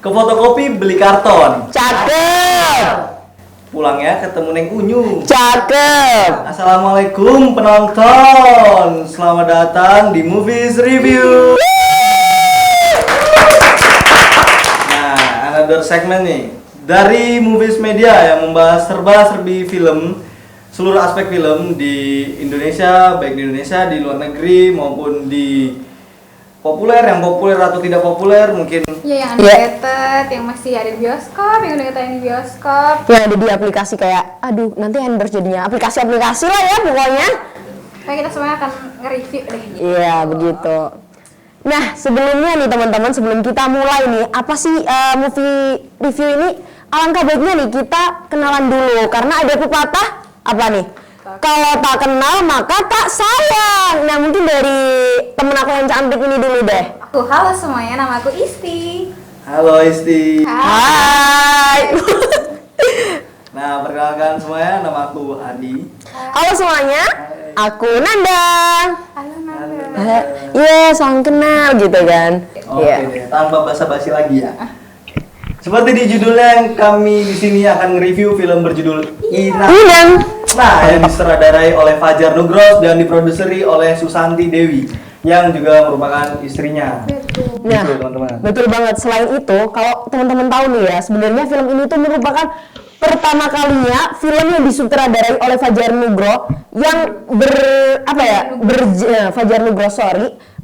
Ke fotokopi beli karton. Cakep. Pulang ya ketemu Neng Unyu. Cakep. Assalamualaikum penonton. Selamat datang di Movies Review. Nah, another segment nih dari Movies Media yang membahas serba-serbi film, seluruh aspek film di Indonesia, baik di Indonesia, di luar negeri maupun di populer, yang populer atau tidak populer mungkin. Iya, yang unrated, yang masih ada di bioskop, yang udah tayang di bioskop, Yang ada di aplikasi kayak, aduh nanti endorse jadinya aplikasi-aplikasi lah ya pokoknya. kayak kita semuanya akan nge-review deh gitu. Iya begitu. Nah sebelumnya nih teman-teman, sebelum kita mulai nih, apa sih movie review ini? Alangkah baiknya nih kita kenalan dulu, karena ada pepatah apa nih? Kalau tak kenal maka tak sayang. Nah mungkin dari temen aku yang cantik ini dulu deh. Halo semuanya, nama aku Isti. Halo Isti. Hai. Nah, perkenalkan semuanya, nama aku Adi. Halo semuanya, aku Nanda. Halo Nanda. Iya, salam kenal gitu kan. Oke Iya. deh, tanpa basa-basi lagi ya. Seperti di judulnya yang kami di sini akan nge-review film berjudul Inang. Inang. Nah, yang disutradarai oleh Fajar Nugros dan diproduseri oleh Susanti Dewi yang juga merupakan istrinya. Nah, Gitu, teman-teman. betul banget. Selain itu, kalau teman-teman tahu nih ya, sebenarnya film ini tuh merupakan pertama kalinya film yang disutradarai oleh Fajar Nugro yang Fajar Nugro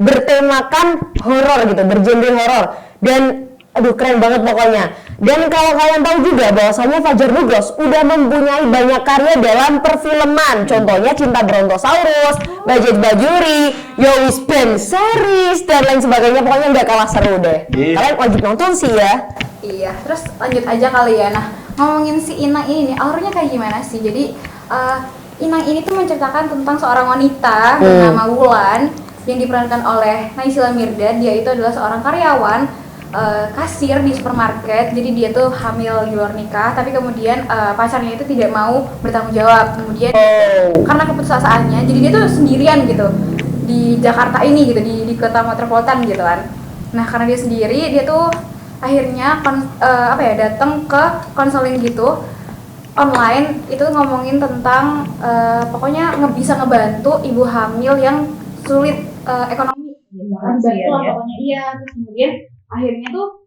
bertemakan horor gitu, bergenre horor. Dan aduh keren banget pokoknya. Dan kalau kalian tahu juga bahwasanya Fajar Nugros udah mempunyai banyak karya dalam perfilman. Contohnya Cinta Brontosaurus, Budget Bajuri, Yowis Band Series dan lain sebagainya. Pokoknya nggak kalah seru deh. Iya. Kalian wajib nonton sih ya. Iya, terus lanjut aja kali ya. Nah, ngomongin si Inang ini nih, alurnya kayak gimana sih? Jadi, Inang ini tuh menceritakan tentang seorang wanita bernama Wulan yang diperankan oleh Naysila Mirdad. Dia itu adalah seorang karyawan kasir di supermarket. Jadi dia tuh hamil di luar nikah, tapi kemudian pacarnya itu tidak mau bertanggung jawab. Kemudian karena keputusasaannya, jadi dia tuh sendirian gitu di Jakarta ini gitu, di kota metropolitan gitu kan. Nah, karena dia sendiri, dia tuh akhirnya datang ke konseling gitu online, itu ngomongin tentang pokoknya bisa ngebantu ibu hamil yang sulit ekonomi gitu kan, bantu lah pokoknya. Iya, terus kemudian akhirnya tuh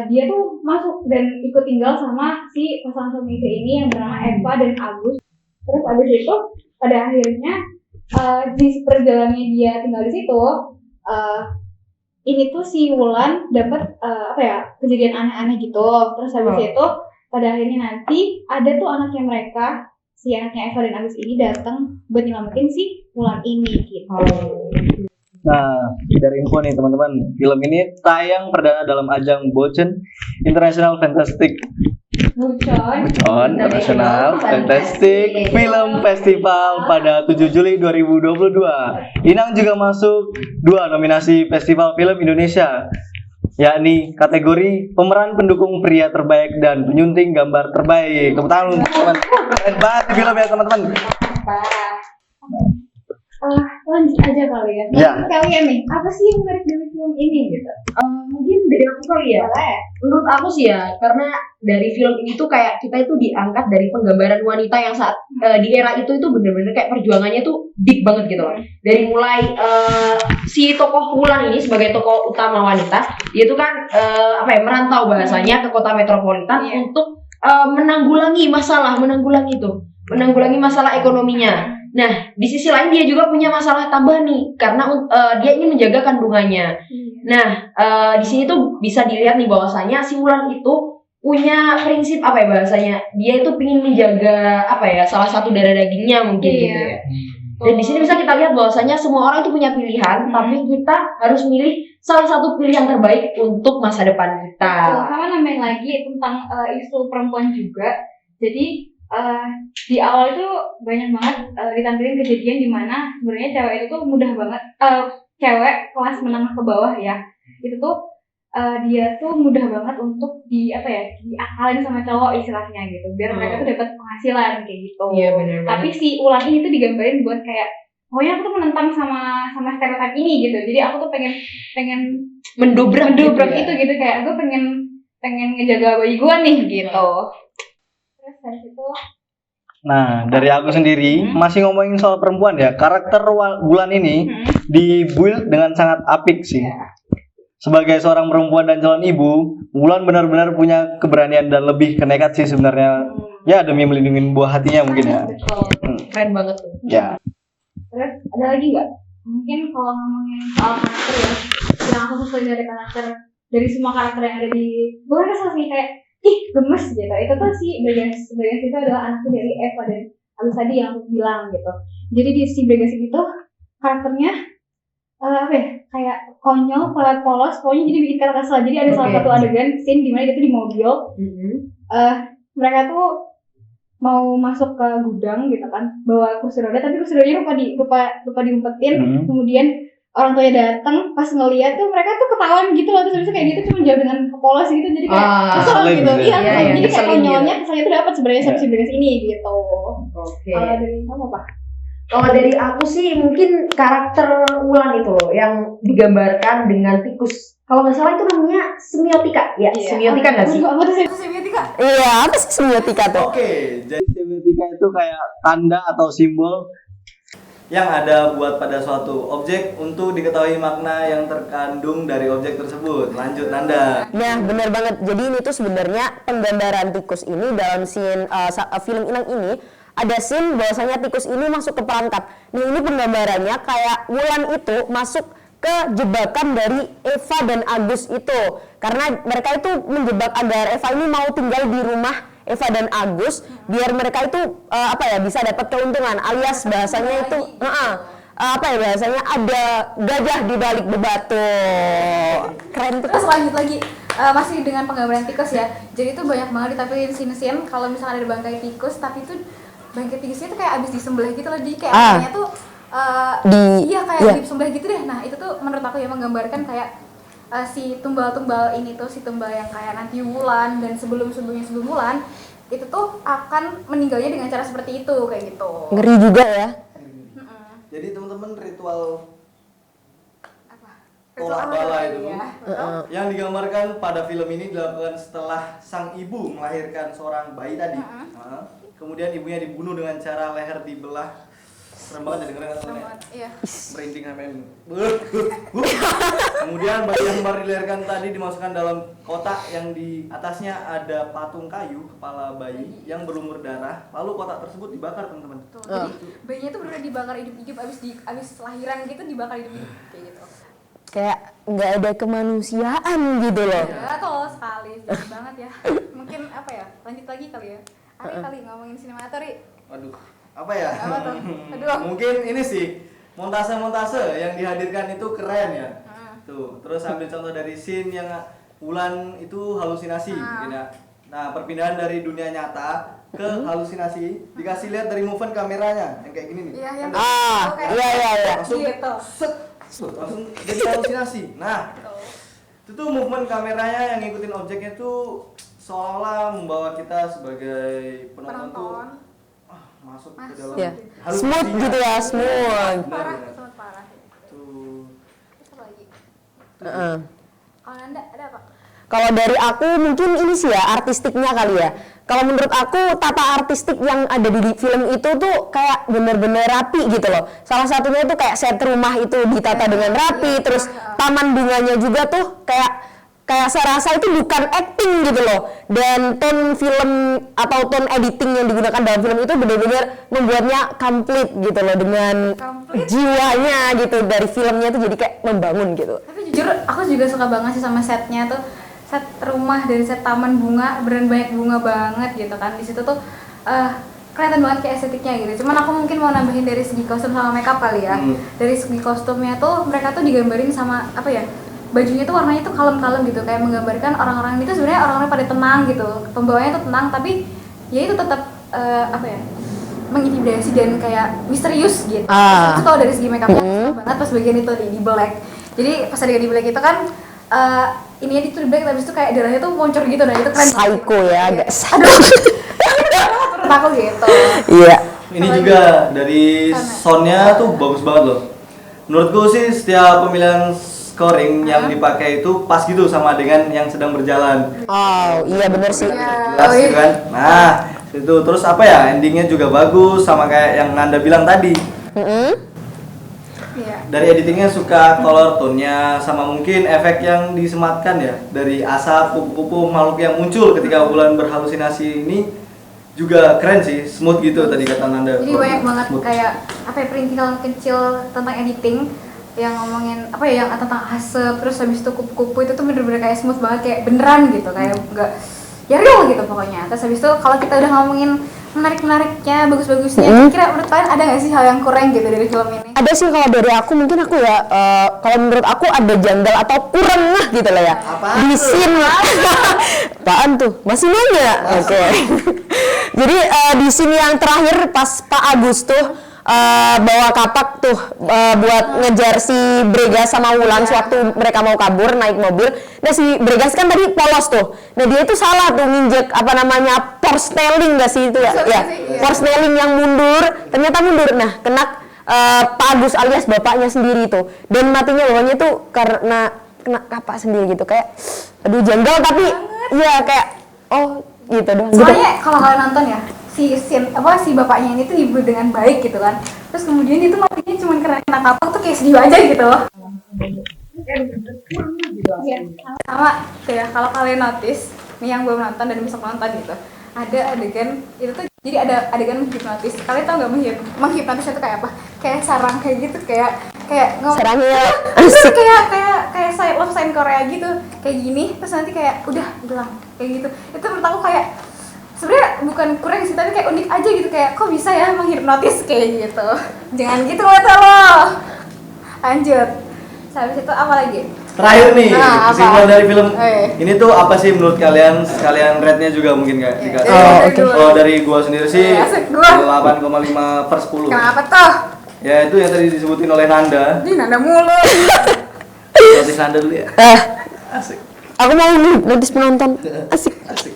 dia tuh masuk dan ikut tinggal sama si pasangan suami istri ini yang bernama Eva dan Agus. Terus abis itu pada akhirnya di perjalanannya dia tinggal di situ, ini tuh si Wulan dapat kejadian aneh-aneh gitu. Terus habis itu pada akhirnya nanti ada tuh anaknya mereka, si anaknya Eva dan Agus ini datang buat nyelamatin si Wulan ini gitu. Nah, dari info nih teman-teman, film ini tayang perdana dalam ajang Bochen International Fantastic International Fantastic Film Festival pada 7 Juli 2022. Inang juga masuk 2 nominasi Festival Film Indonesia, yakni kategori pemeran pendukung pria terbaik dan penyunting gambar terbaik. Tepuk tangan teman-teman. Keren banget di film ya teman-teman. Lanjut aja kali ya. Ya. Kalian nih, apa sih yang menarik dari film ini gitu? Mungkin dari aku kali ya. Menurut aku sih ya, karena dari film ini tuh kayak kita itu diangkat dari penggambaran wanita yang saat di era itu bener-bener kayak perjuangannya tuh deep banget gitu loh. Dari mulai si tokoh Wulan ini sebagai tokoh utama wanita, dia tuh kan merantau bahasanya ke kota metropolitan untuk menanggulangi masalah ekonominya. Nah, di sisi lain dia juga punya masalah tambahan nih, karena dia ingin menjaga kandungannya. Nah, di sini tuh bisa dilihat nih bahwasanya si Wulan itu punya prinsip bahasanya. Dia itu ingin menjaga salah satu darah dagingnya mungkin gitu ya. Dan di sini bisa kita lihat bahwasanya semua orang itu punya pilihan, tapi kita harus milih salah satu pilihan terbaik untuk masa depan kita. Sama nambahin lagi tentang isu perempuan juga. Jadi di awal itu banyak banget ditampilin kejadian di mana sebenarnya cewek itu tuh mudah banget, cewek kelas menengah ke bawah ya, itu tuh dia tuh mudah banget untuk diakalin sama cowok istilahnya gitu, biar mereka tuh dapat penghasilan kayak gitu. Iya benar. Tapi si Ulan ini tuh digambarin buat kayak, pokoknya aku tuh menentang sama stereotip ini gitu. Jadi aku tuh pengen mendobrak itu gitu, kayak aku pengen pengen ngejaga bayi gue nih gitu. Terus dari situ Nah, dari aku sendiri masih ngomongin soal perempuan ya. Karakter Wulan ini dibuild dengan sangat apik sih. Sebagai seorang perempuan dan calon ibu, Wulan benar-benar punya keberanian dan lebih kenekat sih sebenarnya. Ya demi melindungi buah hatinya mungkin ya. betul. Keren banget tuh. Ya. Terus ada lagi nggak? Mungkin kalau ngomongin soal karakter ya, yang aku suka dari karakter, dari semua karakter yang ada di, bukan kesel sih kayak gemes gitu. Itu tuh si Bregas itu adalah anaknya dari Eva dan Agus tadi yang aku bilang gitu. Jadi di si Bregas itu karakternya apa ya, kayak konyol, pelat polos, pokoknya jadi bikin kata kesel. Jadi ada salah satu adegan scene di mana dia tuh di mobil, mereka tuh mau masuk ke gudang gitu kan, bawa kursi roda, tapi kursi rodanya lupa diumpetin. Kemudian orang tuanya datang, pas ngeliat tuh mereka tuh ketahuan gitu loh, terus habis itu kayak gitu cuma jawab dengan polos gitu, jadi kayak kesel gitu. Iya, jadi kayak konyolnya keselnya tuh dapat sebenarnya sama si Bregas ini gitu. Oke. Kalau dari kamu apa? Kalau dari aku sih mungkin karakter Wulan itu loh yang digambarkan dengan tikus. Kalau nggak salah itu namanya semiotika, ya semiotika nggak sih? Apa tuh semiotika? Iya, apa sih semiotika tuh? Oke, jadi semiotika itu kayak tanda atau simbol yang ada buat pada suatu objek untuk diketahui makna yang terkandung dari objek tersebut. Lanjut Nanda. Nah, benar banget. Jadi ini tuh sebenarnya penggambaran tikus ini dalam scene film Inang ini ada scene bahwasanya tikus ini masuk ke perangkap. Nah, ini penggambarannya kayak Wulan itu masuk ke jebakan dari Eva dan Agus itu. Karena mereka itu menjebak agar Eva ini mau tinggal di rumah Eva dan Agus biar mereka itu bisa dapat keuntungan, alias bahasanya itu bahasanya ada gajah di balik bebatu. Keren tuh. Terus lanjut lagi, masih dengan penggambaran tikus ya. Jadi itu banyak banget ditampilin scene-scene kalau misalnya ada bangkai tikus, tapi itu bangkai tikusnya tuh kayak abis disembelih gitu loh, jadi kayak rasanya tuh disembelih gitu deh. Nah itu tuh menurut aku ya menggambarkan kayak si tumbal-tumbal ini tuh, si tumbal yang kayak nanti Wulan dan sebelum Wulan itu tuh akan meninggalnya dengan cara seperti itu, kayak gitu. Ngeri juga ya. Jadi teman-teman ritual Apa? tolak bala itu Ya. yang digambarkan pada film ini dilakukan setelah sang ibu melahirkan seorang bayi tadi. Kemudian ibunya dibunuh dengan cara leher dibelah. Serem banget ya dengerin katanya. Iya. Merinding sampai kemudian bayi yang baru dilahirkan tadi dimasukkan dalam kotak yang di atasnya ada patung kayu kepala bayi yang berlumur darah, lalu kotak tersebut dibakar teman-teman. Jadi bayinya tuh benar dibakar hidup-hidup abis lahiran gitu, dibakar hidup-hidup kayak gitu. Kayak nggak ada kemanusiaan gitu loh. Ya tol sekali, sedih banget ya. Mungkin apa ya, lanjut lagi kali ya. Kali ngomongin sinematory. Waduh, apa ya? Apa tuh? Aduh. Mungkin ini sih montase-montase yang dihadirkan itu keren ya. Tuh, terus ambil contoh dari scene yang Wulan itu halusinasi mungkin ya. Nah, perpindahan dari dunia nyata ke halusinasi dikasih lihat dari movement kameranya yang kayak gini nih. Iya, yang iya. langsung gitu. Langsung jadi halusinasi. Nah, itu tuh movement kameranya yang ngikutin objeknya tuh seolah-olah membawa kita sebagai penonton tuh masuk ke dalam halusinasi. Smooth gitu ya, smooth. Parah. Tuh. Terus apa lagi? Kalau Anda ada apa? Kalau dari aku mungkin ini sih ya artistiknya kali ya. Kalau menurut aku tata artistik yang ada di film itu tuh kayak bener-bener rapi gitu loh. Salah satunya tuh kayak set rumah itu ditata dengan rapi, terus taman bunganya juga tuh kayak saya rasa itu bukan acting gitu loh. Dan tone film atau tone editing yang digunakan dalam film itu benar-benar membuatnya complete gitu loh, dengan jiwanya gitu dari filmnya tuh jadi kayak membangun gitu. Tapi jujur aku juga suka banget sih sama setnya tuh. Set rumah dari set taman bunga, beneran banyak bunga banget gitu kan. Di situ tuh kelihatan banget kayak estetiknya gitu. Cuman aku mungkin mau nambahin dari segi kostum sama makeup kali ya. Dari segi kostumnya tuh mereka tuh digambarin sama apa ya? Bajunya tuh warnanya tuh kalem-kalem gitu, kayak menggambarkan orang-orang itu sebenarnya orang-orang pada tenang gitu. Pembawanya tuh tenang tapi ya itu tetap mengintimidasi dan kayak misterius gitu. Itu kalau dari segi makeupnya suka banget pas bagian itu di black. Jadi pas adegan di black itu kan ininya itu di black, habis itu kayak darahnya tuh muncul gitu, nah itu keren. Psycho ya, agak psycho. Menurut aku gitu. Iya. Ini juga dari soundnya tuh bagus banget loh. Menurutku sih setiap pemilihan scoring yang dipakai itu pas gitu sama dengan yang sedang berjalan. Oh iya bener sih. Jelas gitu kan. Nah, itu terus apa ya? Endingnya juga bagus sama kayak yang Nanda bilang tadi. Iya. Dari editingnya suka color tone-nya sama mungkin efek yang disematkan ya dari asap kupu-kupu makhluk yang muncul ketika Wulan berhalusinasi ini juga keren sih, smooth gitu tadi kata Nanda. Jadi banyak banget Smooth. kayak apa ya perintilan kecil tentang editing yang ngomongin apa ya yang tentang asap terus habis itu kupu-kupu itu tuh bener-bener kayak smooth banget kayak beneran gitu kayak enggak ya real gitu pokoknya. Terus habis itu kalau kita udah ngomongin menarik-menariknya, bagus-bagusnya, kira menurut kalian ada nggak sih hal yang kurang gitu dari film ini? Ada sih kalau dari aku mungkin aku ya kalau menurut aku ada janggal atau kurang lah gitu lah ya. Apaan Di tuh? scene apaan tuh? Masih nanya? Oke. Jadi di scene yang terakhir pas Pak Agus tuh bawa kapak tuh buat ngejar si Bregas sama Wulan sewaktu mereka mau kabur naik mobil. Nah si Bregas kan tadi polos tuh. Nah dia itu salah tuh nginjek apa namanya forsnelling nggak sih itu ya? Ya forsnelling yang mundur ternyata mundur. Nah kena Pak Agus alias bapaknya sendiri tuh dan matinya bawahnya tuh karena kena kapak sendiri gitu kayak aduh janggal tapi ya kayak oh gitu doang. Soalnya kalau kalian nonton ya si bapaknya ini tuh dibuat dengan baik gitu kan. Terus kemudian itu matinya cuma karena kena kapak tuh kayak sedih aja gitu loh. Iya, sama kayak kalau kalian notice nih yang belum nonton dan besok nonton gitu. Ada adegan itu tuh jadi ada adegan menghipnotis. Kalian tau nggak menghipnotis itu kayak apa? Kayak sarang kayak gitu kayak Sarangnya terus kayak saya love sign Korea gitu kayak gini terus nanti kayak udah hilang kayak gitu. Itu menurut aku kayak sebenarnya bukan kurang sih tapi kayak unik aja gitu kayak kok bisa ya menghipnotis kayak gitu. Jangan gitu mata lo. Lanjut. Habis itu apa lagi? Terakhir nih, Nah, kesimpulan apa? dari film Eh. ini tuh apa sih menurut kalian? Sekalian rate-nya juga mungkin nggak? Jika oke. kalau dari gua sendiri sih Asik gua. 8,5/10. Kenapa tuh? Ya itu yang tadi disebutin oleh Nanda. Ini nada mulu. Notis Nanda dulu ya. Asik. aku mau notis penonton asik. Asik.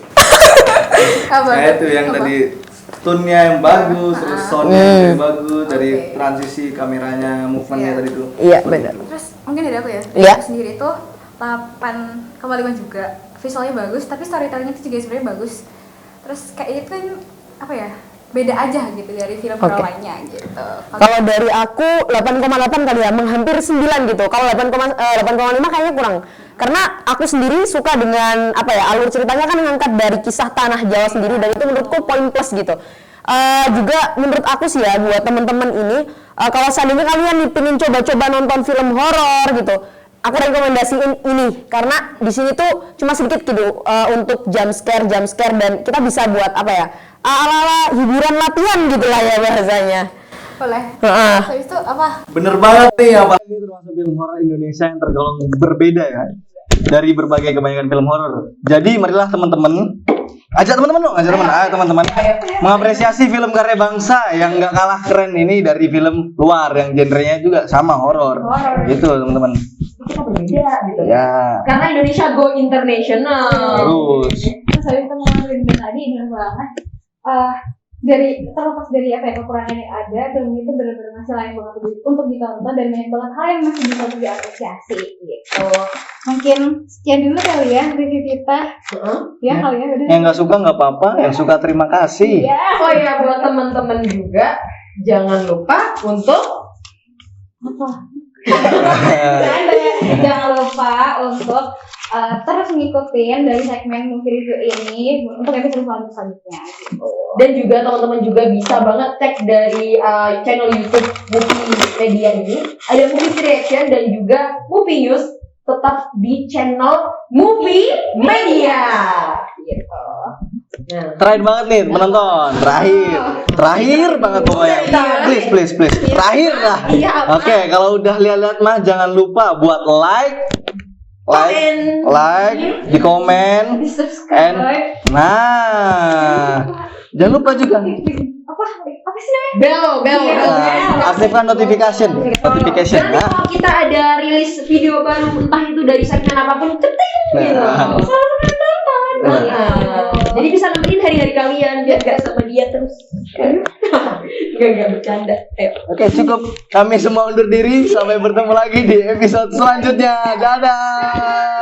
Apa? Nah itu yang Apa? tadi tune-nya yang bagus, terus sound-nya yang bagus dari Oke. transisi kameranya, movement-nya Iya. tadi tuh. Iya benar. Terus mungkin dari aku ya. Iya. Aku sendiri tuh 8,5 juga. Visualnya bagus, tapi storytelling-nya itu juga sebenarnya bagus. Terus kayak itu kan apa ya? Beda aja gitu dari film Oke. lainnya gitu. Kalau dari aku 8,8 kali ya, menghampir 9 gitu. Kalau 8,5 kayaknya kurang. Karena aku sendiri suka dengan apa ya, alur ceritanya kan ngangkat dari kisah tanah Jawa sendiri dan itu menurutku poin plus gitu. Juga menurut aku sih ya buat teman-teman ini kalau seandainya kalian nih pengen coba-coba nonton film horor gitu, aku rekomendasiin ini karena di sini tuh cuma sedikit gitu untuk jump scare dan kita bisa buat apa ya ala-ala hiburan latihan gitu lah ya bahasanya. Boleh. Heeh. Habis itu apa? Bener banget nih, apalagi termasuk film horor Indonesia yang tergolong berbeda ya dari berbagai kebanyakan film horor. Jadi marilah teman-teman, ajak teman-teman dong, teman-teman mengapresiasi film karya bangsa yang nggak kalah keren ini dari film luar yang genrenya juga sama horor. Gitu teman-teman. Kita berbeda gitu. Ya. Karena Indonesia go international. Terus. Terus habis itu ngomongin tadi benar banget. Dari terlepas dari apa ya kekurangan yang ada, film itu benar-benar masih layak banget untuk ditonton dan banyak banget hal yang masih bisa diapresiasi gitu. Mungkin sekian dulu kali ya review kita. Ya kali ya udah. Yang nggak suka nggak apa-apa, yang suka terima kasih. Ya. Oh ya buat teman-teman juga jangan lupa untuk Apa? Jangan lupa untuk terus ngikutin dari segmen movie review ini untuk episode selanjutnya gitu. dan juga teman-teman juga bisa banget cek dari channel YouTube Movie Media ini ada Movie Reaction dan juga Movie News tetap di channel Movie Media gitu. Nah, Terakhir banget nih penonton, terakhir banget pokoknya. Please, terakhir lah. Oke, kalau udah lihat-lihat mah jangan lupa buat like, di komen, Di subscribe. nah, jangan lupa juga Apa sih namanya? bell. aktifkan notification. Dan kalau kita ada rilis video baru entah itu dari segmen apapun ceting gitu. Nah. Selalu nonton. Jadi bisa nemenin hari-hari kalian biar gak sama dia terus. Enggak bercanda. Ayo. Oke, cukup. Kami semua undur diri. Sampai bertemu lagi di episode selanjutnya. Dadah.